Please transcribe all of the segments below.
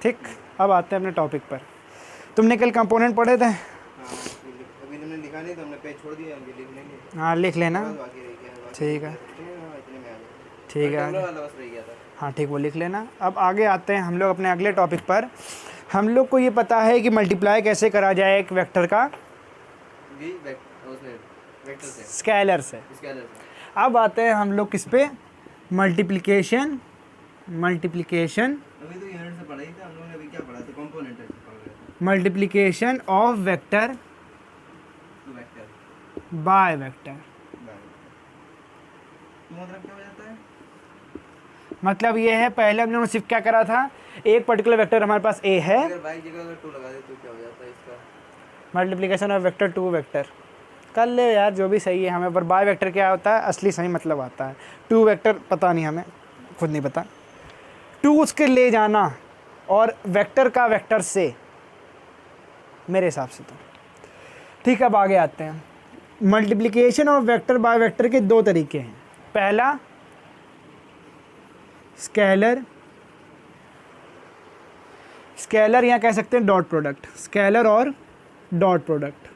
ठीक, अब आते हैं अपने टॉपिक पर। तुमने कल कंपोनेंट पढ़े थे? अभी तुमने लिखा नहीं तो हमने पेज छोड़ दिया, अभी लिख लेंगे। हाँ लिख लेना। बाकी रह गया, बाकी ठीक है इतने में आ गया। ठीक है रेक्टेंगुलर वाला बस रह गया था। हाँ ठीक, वो लिख लेना। अब आगे आते हैं हम लोग अपने अगले टॉपिक पर। हम लोग को ये पता है कि मल्टीप्लाई कैसे करा जाए एक वेक्टर का, वेक्टर से, स्केलर से। स्केलर से। अब आते हैं हम लोग किस पे, मल्टीप्लिकेशन। मल्टीप्लिकेशन अभी तो यूनिट से पढ़ा ही था हम लोगों ने, अभी क्या पढ़ा था, कंपोनेंट से पढ़ रहे थे। Multiplication of vector to vector by vector. तो मतलब क्या हो जाता है? मतलब ये है, पहले हम लोगों ने सिर्फ क्या करा था, एक पर्टिकुलर वेक्टर हमारे पास ए है, अगर बाई जगह अगर 2 लगा दे तो क्या हो जाता है इसका? Multiplication of vector to vector. कर ले यार जो भी सही है हमें, पर बाय वेक्टर क्या होता है, असली सही मतलब आता है। टू वेक्टर पता नहीं, हमें खुद नहीं पता। टू उसके ले जाना और वेक्टर का वेक्टर से, मेरे हिसाब से तो ठीक है। अब आगे आते हैं। Multiplication of vector by vector के दो तरीके हैं। पहला स्केलर, स्केलर यहाँ कह सकते हैं डॉट प्रोडक्ट, स्केलर और डॉट प्रोडक्ट।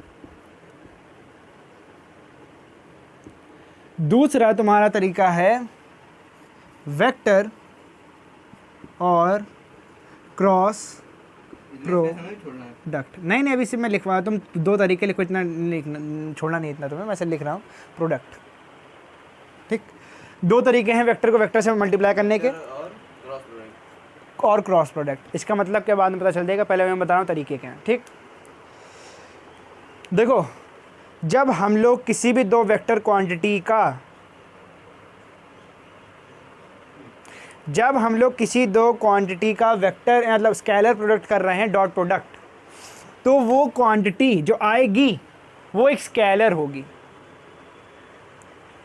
दूसरा तुम्हारा तरीका है वेक्टर और क्रॉस प्रोडक्ट। नहीं अभी सिर्फ मैं लिखवा, तुम दो तरीके लिखो, इतना छोड़ना नहीं इतना तुम्हें, मैं सिर्फ लिख रहा हूँ प्रोडक्ट। ठीक, दो तरीके हैं वेक्टर को वेक्टर से मल्टीप्लाई करने के, और क्रॉस प्रोडक्ट। इसका मतलब क्या बाद में पता चल जाएगा, पहले मैं बता रहा हूँ तरीके क्या हैं। ठीक, देखो जब हम लोग किसी भी दो वेक्टर क्वांटिटी का, जब हम लोग किसी दो क्वांटिटी का वेक्टर मतलब स्केलर प्रोडक्ट कर रहे हैं, डॉट प्रोडक्ट, तो वो क्वांटिटी जो आएगी वो एक स्केलर होगी,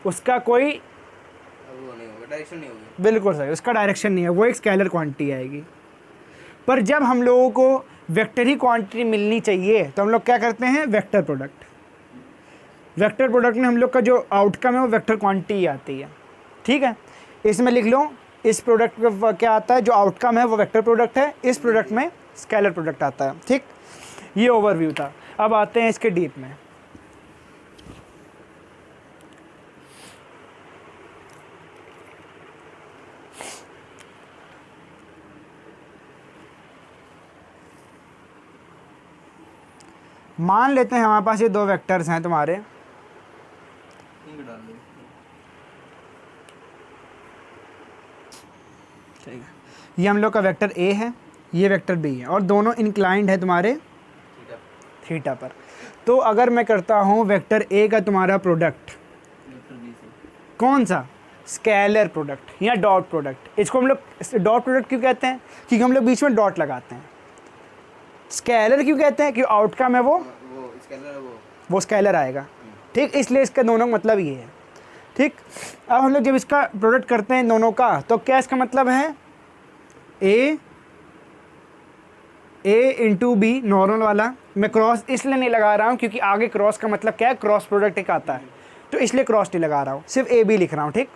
उसका कोई वो नहीं होगा, डायरेक्शन नहीं होगी। बिल्कुल सही, उसका डायरेक्शन नहीं है, वो एक स्केलर क्वांटिटी आएगी। पर जब हम लोगों को वेक्टर ही क्वांटिटी मिलनी चाहिए तो हम लोग क्या करते हैं, वेक्टर प्रोडक्ट। वेक्टर प्रोडक्ट में हम लोग का जो आउटकम है वो वेक्टर क्वांटिटी आती है। ठीक है, इसमें लिख लो, इस प्रोडक्ट में क्या आता है, जो आउटकम है वो वेक्टर प्रोडक्ट है, इस प्रोडक्ट में स्केलर प्रोडक्ट आता है। ठीक, ये ओवरव्यू था। अब आते हैं इसके डीप में। मान लेते हैं हमारे पास ये दो वेक्टर्स हैं तुम्हारे, डाल दो। ठीक है, ये हम लोग का वेक्टर ए है, ये वेक्टर बी है, और दोनों इंक्लाइंड है तुम्हारे थीटा पर। तो अगर मैं करता हूँ वेक्टर ए का तुम्हारा प्रोडक्ट, कौन सा, स्केलर प्रोडक्ट या डॉट प्रोडक्ट। इसको हम लोग डॉट प्रोडक्ट क्यों कहते हैं, क्योंकि हम लोग बीच में डॉट लगाते हैं। स्केलर क्यों कहते हैं, क्योंकि आउटकम है वो स्केलर है, वो स्केलर आएगा। ठीक, इसलिए इसका दोनों मतलब ये है। ठीक, अब हम लोग जब इसका प्रोडक्ट करते हैं दोनों का, तो क्या इसका मतलब है, ए इंटू बी नॉर्मल वाला। मैं क्रॉस इसलिए नहीं लगा रहा हूँ क्योंकि आगे क्रॉस का मतलब क्या है, क्रॉस प्रोडक्ट एक आता है, तो इसलिए क्रॉस नहीं लगा रहा हूँ, सिर्फ ए बी लिख रहा हूँ। ठीक,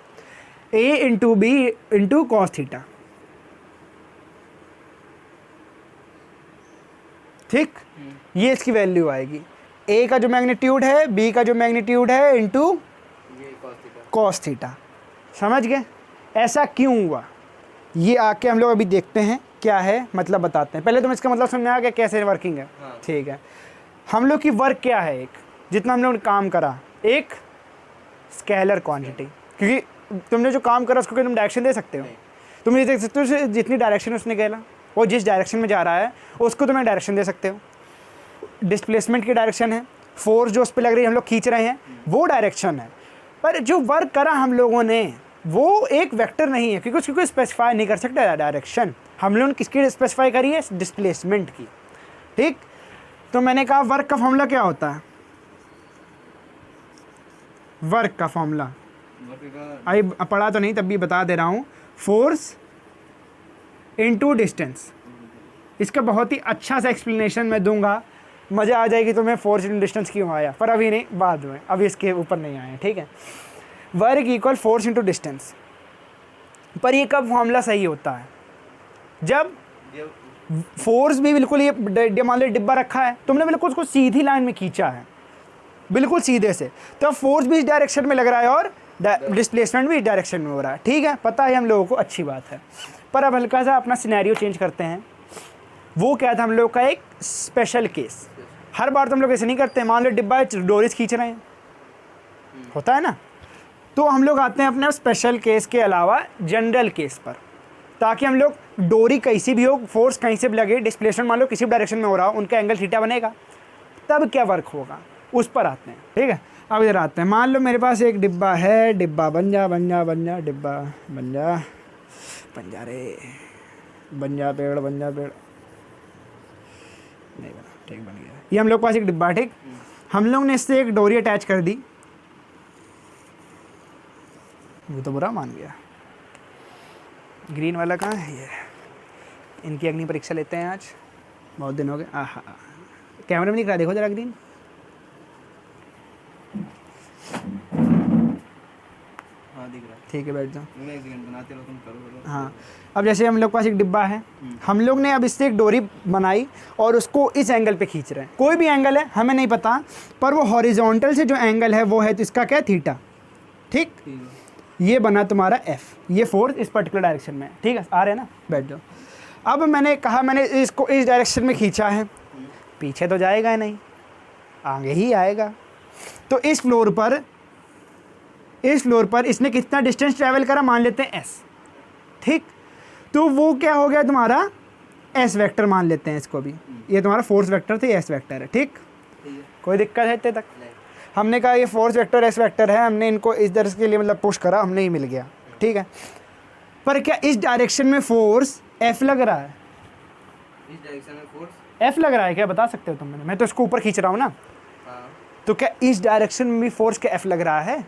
A into B into cos theta. ठीक, ये इसकी वैल्यू आएगी, ए का जो मैग्नीट्यूड है, बी का जो मैग्नीट्यूड है, इंटू कॉस थीटा। समझ गए, ऐसा क्यों हुआ, ये आके हम लोग अभी देखते हैं क्या है, मतलब बताते हैं। पहले तो इसका मतलब समझ में आ गया कैसे वर्किंग है। हाँ। ठीक है, हम लोग की वर्क क्या है, एक जितना हम लोग ने काम करा, एक स्केलर क्वांटिटी, क्योंकि तुमने जो काम करा उसको तुम डायरेक्शन दे सकते हो। तुम ये देख सकते हो जितनी डायरेक्शन उसने गया, वो जिस डायरेक्शन में जा रहा है उसको तुम्हें डायरेक्शन दे सकते हो। डिस्प्लेसमेंट की डायरेक्शन है, फोर्स जो उस पर लग रही है, हम लोग खींच रहे हैं, वो डायरेक्शन है। पर जो वर्क करा हम लोगों ने वो एक वेक्टर नहीं है, क्योंकि उसको कोई स्पेसिफाई नहीं कर सकता डायरेक्शन। हम लोगों ने किसकी स्पेसिफाई करी है, डिस्प्लेसमेंट की। ठीक, तो मैंने कहा वर्क का फॉर्मूला क्या होता है, वर्क का फॉर्मूला अभी पढ़ा तो नहीं, तब भी बता दे रहा हूँ, फोर्स इनटू डिस्टेंस। इसका बहुत ही अच्छा सा एक्सप्लेनेशन मैं दूंगा, मज़ा आ जाएगी तुम्हें, फोर्स इनटू डिस्टेंस क्यों आया, पर अभी नहीं, बाद में, अभी इसके ऊपर नहीं आए। ठीक है, work equal force into distance. पर ये कब फॉर्मूला सही होता है, फोर्स भी बिल्कुल ये मान लो डिब्बा रखा है, तुमने बिल्कुल उसको सीधी लाइन में खींचा है, बिल्कुल सीधे से, तो फोर्स भी इस डायरेक्शन में लग रहा है और डिस्प्लेसमेंट भी इस डायरेक्शन में हो रहा है। ठीक है, पता है हम लोगों को, अच्छी बात है। पर अब हल्का सा अपना सिनेरियो चेंज करते हैं। वो क्या था हम लोग का एक स्पेशल केस। हर बार तो हम लोग ऐसे नहीं करते, मान लो डिब्बा डोरीज खींच रहे हैं, होता है ना, तो हम लोग आते हैं अपने स्पेशल केस के अलावा जनरल केस पर, ताकि हम लोग डोरी कैसी भी हो, फोर्स कहीं से भी लगे, डिस्प्लेसमेंट मान लो किसी भी डायरेक्शन में हो रहा हो, उनका एंगल थीटा बनेगा, तब क्या वर्क होगा उस पर आते हैं। ठीक है, अब इधर आते हैं। मान लो मेरे पास एक डिब्बा है, डिब्बा बन जा डिब्बा बन जा रे, बन जा पेड़ नहीं बना, ठीक बन गया। ये हम लोग के पास एक डिब्बा है, ठीक, हम लोग ने इससे एक डोरी अटैच कर दी, वो तो बुरा मान गया। ग्रीन वाला कहाँ है ये? इनकी अग्नि परीक्षा लेते हैं आज, बहुत दिन हो गए। आहा, कैमरे में नहीं करा, देखो जरा ग्रीन। हाँ दिख रहा है। ठीक है, बैठ जाओ। मैं एक सेकंड बनाते रहो, तुम करो। हाँ, अब जैसे हम लोग के पास एक डिब्बा है, हम लोग ने अब इससे एक डोरी बनाई और उसको इस एंगल पे खींच रहे हैं। कोई भी एंगल है, हमें नहीं पता, पर वो हॉरिजॉन्टल से जो एंगल है वो है, तो इसका क्या है, थीटा। ठीक, ये बना तुम्हारा एफ, ये फोर्स इस पर्टिकुलर डायरेक्शन में है। ठीक है, आ रहे हैं ना, बैठ जाओ। अब मैंने कहा मैंने इसको इस डायरेक्शन में खींचा है, पीछे तो जाएगा नहीं, आगे ही आएगा। तो इस फ्लोर पर इसने कितना डिस्टेंस ट्रैवल करा, मान लेते हैं एस। ठीक, तो वो क्या हो गया तुम्हारा एस वेक्टर, मान लेते हैं इसको भी। ये तुम्हारा फोर्स वेक्टर थे, एस वेक्टर है। ठीक, कोई दिक्कत है इतने तक? हमने कहा ये फोर्स वेक्टर एस वेक्टर है, हमने इनको इस दर्ज के लिए मतलब पुश करा, हमने ही मिल गया। ठीक है, पर क्या इस डायरेक्शन में फोर्स एफ लग रहा है? इस डायरेक्शन में फोर्स एफ लग रहा है क्या, बता सकते हो तुम? मैं तो इसको ऊपर खींच रहा हूँ ना, हाँ तो क्या इस डायरेक्शन में भी फोर्स का एफ लग रहा है?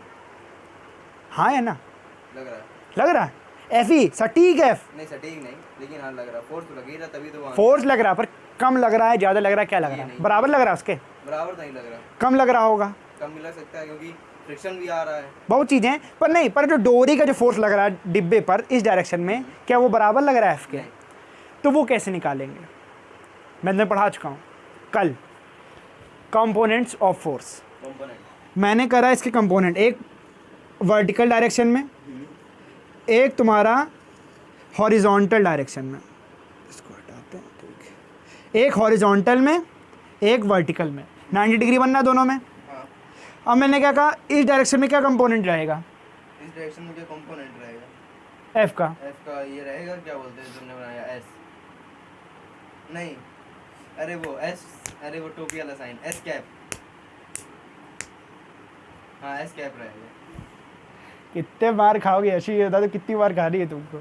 हाँ है ना, लग रहा है है। एफ ही सटीक एफ। नहीं सटीक नहीं, लेकिन हाँ लग रहा है, फोर्स तो लग ही रहा, तभी तो वहाँ फोर्स लग रहा है, पर कम लग रहा है, ज़्यादा लग रहा है, क्या लग रहा है? नहीं। बराबर लग रहा है उसके? बराबर नहीं लग रहा, कम लग रहा होगा, कम भी लग सकता है क्योंकि फ्रिक्शन भी आ रहा है। बहुत चीज़ें हैं, पर नहीं, पर जो डोरी का जो फोर्स लग रहा है डिब्बे पर इस डायरेक्शन में, क्या वो बराबर लग रहा है एफ के? नहीं। तो वो कैसे निकालेंगे? मैंने पढ़ा चुका हूँ कल, कंपोनेंट्स ऑफ फोर्स। कंपोनेंट मैंने करा इसके कंपोनेंट, एक वर्टिकल डायरेक्शन में, एक तुम्हारा हॉरिजॉन्टल डायरेक्शन में, इसको हटाते हैं। ठीक, एक हॉरिजॉन्टल में, एक वर्टिकल में, 90 डिग्री बनना दोनों में। हाँ, अब मैंने क्या कहा, इस डायरेक्शन में क्या कंपोनेंट रहेगा? इस डायरेक्शन में क्या कंपोनेंट रहेगा? एफ का। एफ का ये रहेगा, क्या बोलते हैं तुमने बनाया, एस नहीं, अरे वो एस, अरे वो टोपी वाला साइन, एस कैप। हाँ एस कैप रहेगा। कितने बार खाओगे ऐसी, ये बता दो कितनी बार खा रही है तुमको।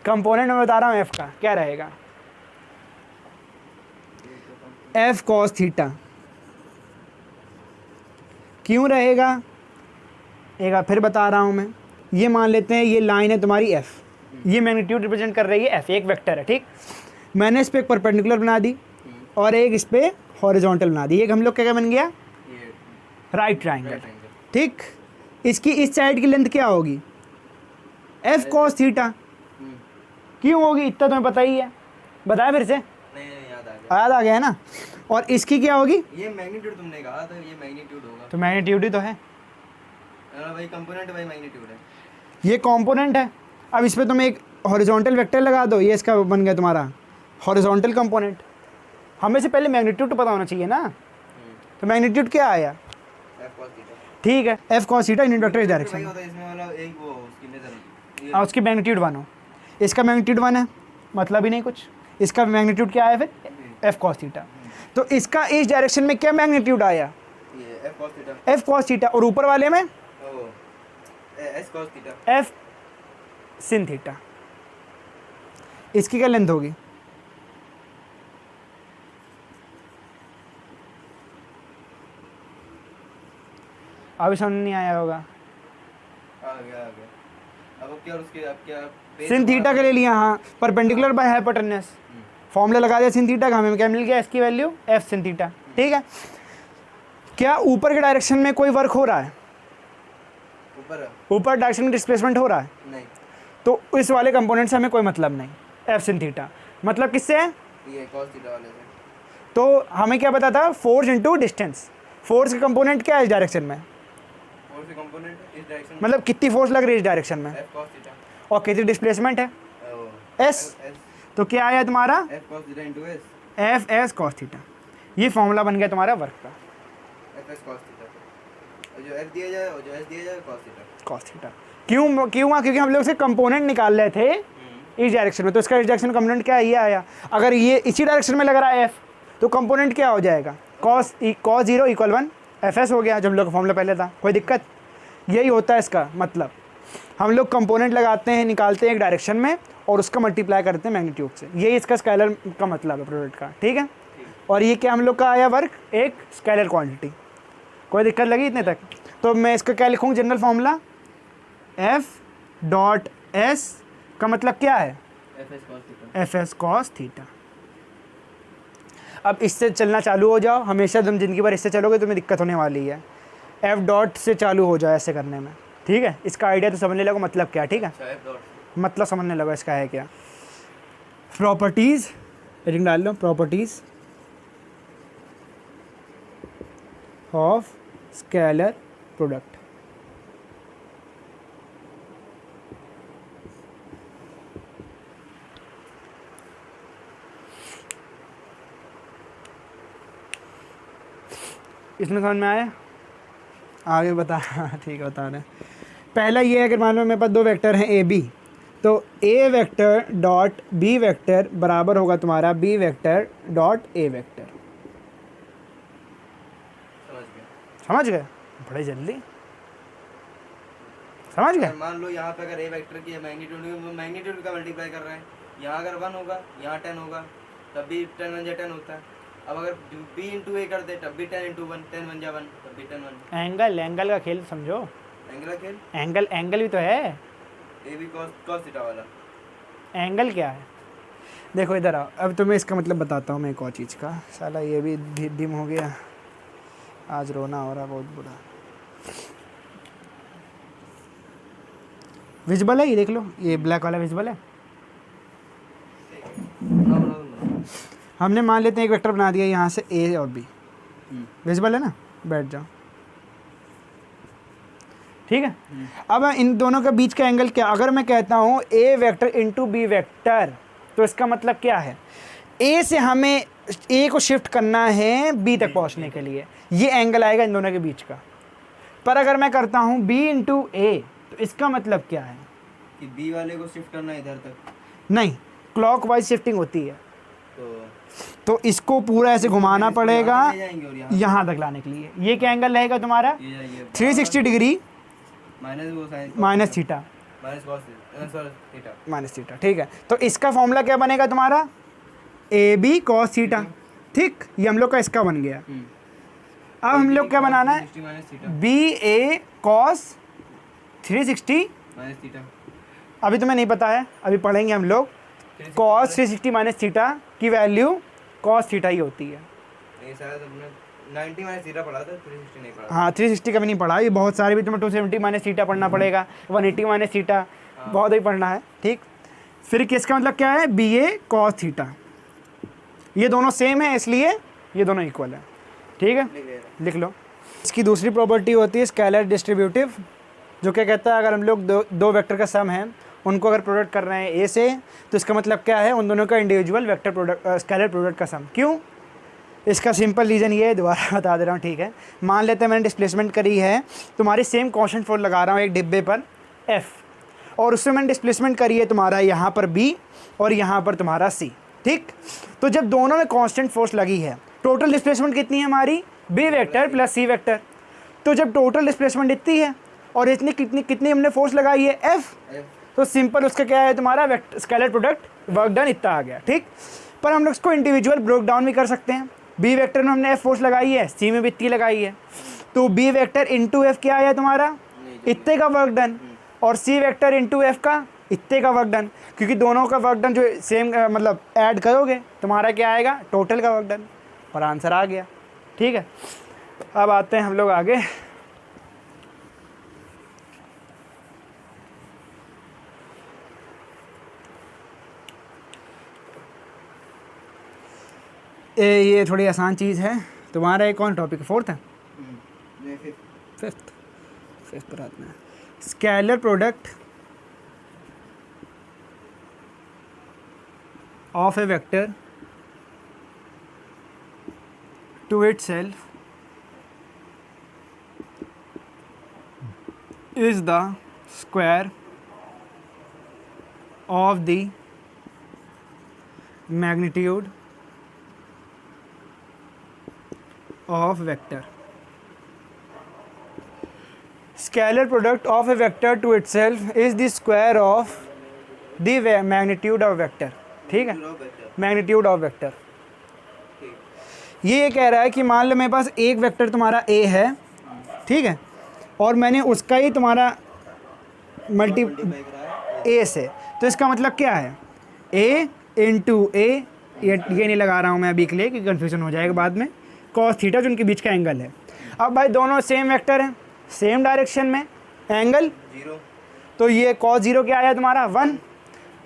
कंपोनेंट में बता रहा हूँ एफ का क्या रहेगा, एफ कॉस थीटा। क्यों रहेगा, एक बार फिर बता रहा हूँ मैं। ये मान लेते हैं ये लाइन है तुम्हारी एफ, ये मैग्नीट्यूड रिप्रेजेंट कर रही है एफ, एक वेक्टर है। ठीक, मैंने इस पर एक परपेंडिकुलर बना दी और एक इस पर हॉरिजॉन्टल बना दी। एक हम लोग क्या बन गया, ये राइट ट्राइंगल। Right angle. ठीक, इसकी इस साइड की लेंथ क्या होगी, एफ कॉस थीटा। क्यों होगी इतना तुम्हें पता ही है, बताया फिर से, नहीं याद याद आ गया है ना। और इसकी क्या होगी, ये मैग्नीट्यूड तुमने कहा था, ये मैग्नीट्यूड होगा। तो मैग्नीट्यूड ही तो है, वही कंपोनेंट वही मैग्नीट्यूड है। ये कंपोनेंट है। अब इस पर तुम एक हॉरिजॉन्टल वेक्टर लगा दो, ये इसका बन गया तुम्हारा हॉरिजॉन्टल कंपोनेंट। हमें से पहले मैग्नीट्यूड तो पता होना चाहिए ना, तो मैग्नीट्यूड क्या आया, एफ कॉस थीटा। ठीक है, F cos theta unit vector इस डायरेक्शन वही में। होता है इसमें वाला एक वो उसकी नजर ये उसकी मैग्नीट्यूड 1 हो, इसका मैग्नीट्यूड 1 है, मतलब ही नहीं कुछ। इसका मैग्नीट्यूड क्या आया फिर, एफ कॉस थीटा। तो इसका इस डायरेक्शन में क्या मैग्नीट्यूड आया, ये F cos theta. F cos theta, और ऊपर वाले में ओ एस cos theta. F sin theta. इसकी क्या लेंथ होगी, अभी समझ नहीं आया होगा। आ गया। अब क्या उसके अब क्या सिन थीटा के ले लिया, हाँ, परपेंडिकुलर बाय हाइपोटेनस, फॉर्मूला लगा दिया सिन थीटा का, हमें क्या मिल गया, इसकी वैल्यू एफ सिन थीटा। ठीक है, क्या ऊपर के डायरेक्शन में कोई वर्क हो रहा है, ऊपर डायरेक्शन में डिस्प्लेसमेंट हो रहा है, नहीं, तो इस वाले कंपोनेंट से हमें कोई मतलब नहीं, एफ सिन थीटा। मतलब किससे है? ये cos थीटा वाले से। तो हमें क्या पता था? Force into distance. फोर्स का कंपोनेंट क्या है इस डायरेक्शन में? फोर्स के कंपोनेंट इस डायरेक्शन में मतलब कितनी फोर्स लग रही है इस डायरेक्शन में, f cos थीटा। और कितनी डिस्प्लेसमेंट है? O S. s तो क्या आया तुम्हारा? f cos theta into s F S cos theta. ये फॉर्मूला बन गया तुम्हारा वर्क का, f s cos थीटा। और जो f दिया जाए और जो s दिया जाए cos थीटा। Cos theta. क्यों क्यों हुआ? क्योंकि हम लोग से कंपोनेंट निकाल रहे थे इस डायरेक्शन में, तो इसका इस डायरेक्शन कंपोनेंट क्या है? ये आया। अगर ये इसी डायरेक्शन में लग रहा है एफ, तो कंपोनेंट क्या हो जाएगा? Cos zero equal 1 F S हो गया, जब हम लोग का फॉर्मूला पहले था। कोई दिक्कत? यही होता है इसका मतलब। हम लोग कंपोनेंट लगाते हैं, निकालते हैं एक डायरेक्शन में, और उसका मल्टीप्लाई करते हैं मैग्नीट्यूड से। यही इसका स्केलर का मतलब है प्रोडक्ट का, ठीक है। और ये क्या हम लोग का आया वर्क? एक स्केलर क्वांटिटी। कोई दिक्कत लगी इतने तक? तो मैं इसका क्या लिखूँ general formula? F dot S का मतलब क्या है? f s cos theta. F S cos theta. अब इससे चलना चालू हो जाओ, हमेशा तुम ज़िंदगी भर इससे चलोगे तुम्हें दिक्कत होने वाली है। एफ डॉट से चालू हो जाओ ऐसे करने में, ठीक है। इसका आइडिया तो समझने लगो मतलब क्या, ठीक है। अच्छा f डॉट मतलब समझने लगो इसका है क्या। प्रॉपर्टीज़ हेडिंग डाल लो, प्रॉपर्टीज़ ऑफ स्केलर प्रोडक्ट। इसमें समझ में आया? आगे बता ठीक है बता रहे हैं। पहला ये है, अगर मान लो मेरे पास दो वेक्टर हैं ए बी, तो A vector dot B vector बराबर होगा तुम्हारा B vector dot A vector. समझ गया। समझ गए? बड़े जल्दी समझ गए। अगर मान लो यहाँ पे अगर a वेक्टर की मैग्नीट्यूड का मल्टीप्लाई कर रहे हैं, यहाँ अगर 1 होगा यहाँ 10 होगा, तब भी 10 बन जाए 10 होता है। अब अगर b इंटू a कर दे तब भी 10 इंटू 1 10 बन जाए 1, तब भी 10 1। एंगल का खेल समझो। एंगल खेल एंगल भी तो है। a भी cos थीटा वाला। एंगल क्या है? देखो इधर आओ, अब तुम्हें इसका मतलब बताता हूँ मैं एक और चीज़ का। साला ये भी डिम हो गया, आज रोना हो रहा बहुत बुरा। विजिबल है ये, देख लो ये ब्लैक वाला विजिबल है। हमने मान लेते हैं एक वेक्टर बना दिया यहाँ से ए और बी, विजिबल है ना? बैठ जाओ, ठीक है। अब इन दोनों के बीच का एंगल क्या? अगर मैं कहता हूँ ए वेक्टर इंटू बी वेक्टर, तो इसका मतलब क्या है? ए से हमें ए को शिफ्ट करना है बी तक पहुँचने के लिए, ये एंगल आएगा इन दोनों के बीच का। पर अगर मैं करता हूँ बी इंटू ए, तो इसका मतलब क्या है? कि b वाले को शिफ्ट करना है इधर तक। नहीं, क्लॉकवाइज शिफ्टिंग होती है, तो तो इसको पूरा ऐसे घुमाना पड़ेगा यहाँ ले जाएंगे और यहाँ तक लाने के लिए। ये क्या एंगल रहेगा तुम्हारा? ये जाइए 360 डिग्री माइनस वो sine minus theta, minus cos theta. Minus theta, ठीक है। तो इसका फॉर्मूला क्या बनेगा तुम्हारा? ए बी कॉस थीटा, ठीक। ये हम लोग का इसका बन गया। अब हम लोग क्या बनाना है? माइनस थीटा बी ए कॉस 360, माइनस थीटा। अभी तुम्हें नहीं पता है, अभी पढ़ेंगे हम लोग। कॉस 360 माइनस थीटा की वैल्यू कॉस थीटा ही होती है। नहीं शायद हमने 90 माइनस थीटा पढ़ा था, 360 नहीं पढ़ा। हाँ 360 का भी नहीं पढ़ा, ये बहुत सारे भी तुम्हें 270 माइनस थीटा पढ़ना पड़ेगा, 180 माइनस थीटा, बहुत ही पढ़ना है, ठीक। फिर किसका मतलब क्या है? बी ए कॉस थीटा। ये दोनों सेम है इसलिए ये दोनों इक्वल है, ठीक है। लिख लो। इसकी दूसरी प्रॉपर्टी होती है स्केलर डिस्ट्रीब्यूटिव, जो क्या कहता है? अगर हम लोग दो वेक्टर का सम है, उनको अगर प्रोडक्ट कर रहे हैं ए से, तो इसका मतलब क्या है? उन दोनों का individual vector product scalar product का सम। क्यों? इसका सिंपल रीज़न ये है, दोबारा बता दे रहा हूँ, ठीक है। मान लेते हैं मैंने डिस्प्लेसमेंट करी है, तुम्हारी सेम कांस्टेंट फोर्स लगा रहा हूँ एक डिब्बे पर F, और उससे मैंने डिस्प्लेसमेंट करी है तुम्हारा यहाँ पर B और यहाँ पर तुम्हारा C, ठीक। तो जब दोनों में कांस्टेंट फोर्स लगी है, टोटल डिस्प्लेसमेंट कितनी है हमारी? B vector plus C vector. तो जब टोटल डिस्प्लेसमेंट इतनी है और इतनी कितनी कितनी हमने फोर्स लगाई है? F, तो सिंपल उसका क्या है तुम्हारा? स्केलर प्रोडक्ट वर्क डन इतना आ गया, ठीक। पर हम लोग इसको इंडिविजुअल ब्रेक डाउन भी कर सकते हैं। बी वेक्टर में हमने F फोर्स लगाई है, सी में भी इतनी लगाई है, तो बी वेक्टर इंटू एफ क्या आया तुम्हारा? इतने का वर्क डन, और सी वेक्टर इंटू एफ का इतने का वर्क डन, क्योंकि दोनों का वर्क डन जो सेम मतलब ऐड करोगे तुम्हारा क्या आएगा? टोटल का वर्क डन, और आंसर आ गया, ठीक है। अब आते हैं हम लोग आगे। ये थोड़ी आसान चीज़ है। तुम्हारा एक कौन टॉपिक है, फोर्थ है, नहीं फिफ्थ। फिफ्थ पर आते हैं। Scalar product of a vector to itself is the square of the magnitude of vector. Scalar product of a vector to itself is the square of the magnitude of vector. ठीक है, magnitude of vector. ये कह रहा है कि मान लो मेरे पास एक वेक्टर तुम्हारा ए है, ठीक है, और मैंने उसका ही तुम्हारा मल्टी ए से, तो इसका मतलब क्या है, ए इंटू ए, ये नहीं लगा रहा हूँ मैं अभी के लिए कि कन्फ्यूजन हो जाएगा बाद में, कॉस थीटा जो उनके बीच का एंगल है। अब भाई दोनों सेम वेक्टर हैं, सेम डायरेक्शन में, एंगल 0, तो ये कॉस 0 क्या आया तुम्हारा 1,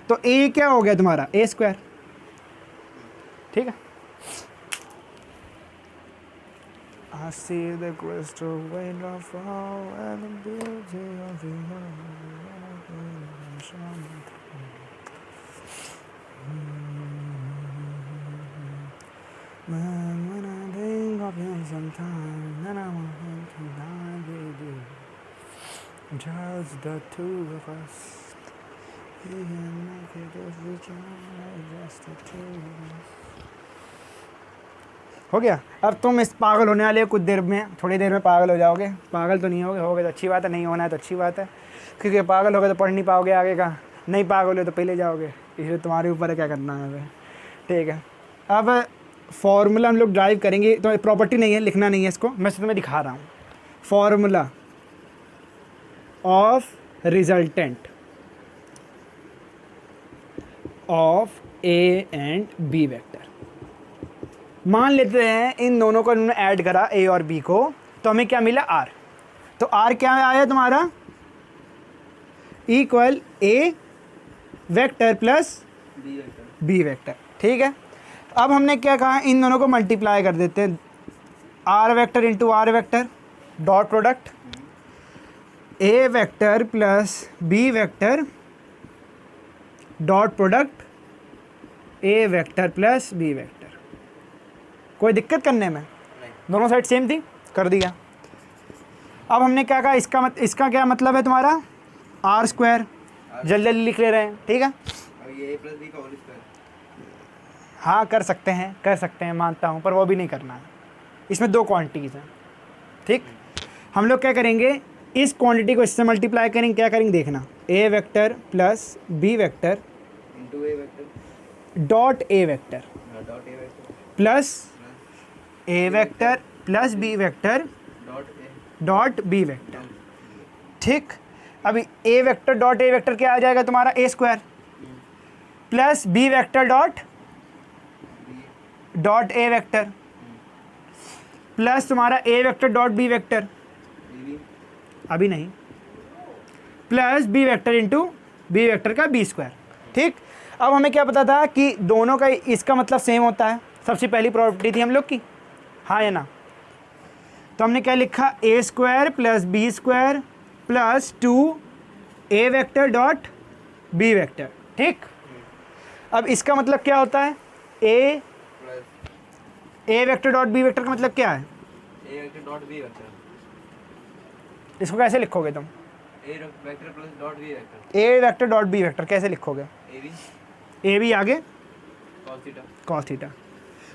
तो ए क्या हो गया तुम्हारा ए स्क्वायर। ठीक है, I see the crystal waterfall and the beauty of the when I think of you sometime, then I want to die with you, just the two of us. We can make it if we try, just the two of us. हो गया। अब तुम इस पागल होने वाले हो, कुछ देर में, थोड़ी देर में पागल हो जाओगे। पागल तो नहीं होगे तो अच्छी बात है, नहीं होना है तो अच्छी बात है, क्योंकि पागल होगे तो पढ़ नहीं पाओगे आगे का, नहीं पागल हो तो पहले जाओगे, इसलिए तुम्हारे ऊपर है क्या करना है हमें। ठीक है, अब फॉर्मूला हम लोग ड्राइव करेंगे, तो प्रॉपर्टी नहीं है, लिखना नहीं है इसको, मैं तुम्हें दिखा रहा हूँ। Formula of resultant of A and B vector. मान लेते हैं इन दोनों को हमने ऐड करा ए और बी को, तो हमें क्या मिला आर। तो आर क्या आया तुम्हारा, इक्वल ए वेक्टर प्लस बी वेक्टर। ठीक है, अब हमने क्या कहा, इन दोनों को मल्टीप्लाई कर देते हैं, R vector into R vector, dot product A vector plus B vector, dot product A vector plus B vector. कोई दिक्कत करने में, दोनों साइड सेम थी, कर दिया। अब हमने क्या कहा, इसका क्या मतलब है तुम्हारा आर स्क्वायर, जल्दी जल्दी लिख ले रहे हैं। ठीक है, ये प्लस बी का होल स्क्वायर, हाँ कर सकते हैं मानता हूँ, पर वो भी नहीं करना है, इसमें दो क्वांटिटीज़ हैं। ठीक, हम लोग क्या करेंगे, इस क्वांटिटी को इससे मल्टीप्लाई करेंगे, क्या करेंगे देखना, A vector plus B vector into A vector dot A vector plus A vector plus B vector dot B vector. ठीक, अभी A vector dot A vector क्या आ जाएगा तुम्हारा A square, plus B vector dot A vector, plus तुम्हारा A vector dot B vector, अभी नहीं, plus B vector into B vector का बी स्क्वायर। ठीक, अब हमें क्या पता था कि दोनों का इसका मतलब सेम होता है, सबसे पहली प्रॉपर्टी थी हम लोग की, हाँ या ना। तो हमने क्या लिखा, A square plus B square plus 2 A vector dot B vector. ठीक, अब इसका मतलब क्या होता है, A vector dot B vector का मतलब क्या है, A vector dot B vector. इसको कैसे लिखोगे तुम, A vector plus dot B vector, A vector dot B vector कैसे लिखोगे, ए बी आगे कॉस थीटा।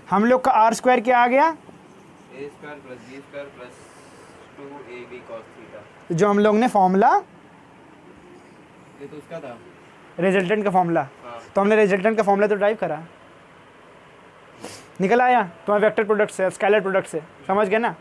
हम लोग का आर स्क्वायर क्या आ गया, A square plus B square plus 2ab cos theta, जो हम लोग ने फॉर्मूला, ये तो उसका था रिजल्टेंट का फॉर्मूला। हाँ। तो हमने रिजल्टेंट का फॉर्मूला तो ड्राइव करा, निकल आया तुम्हारे वेक्टर प्रोडक्ट से, स्केलर प्रोडक्ट से, समझ गए ना।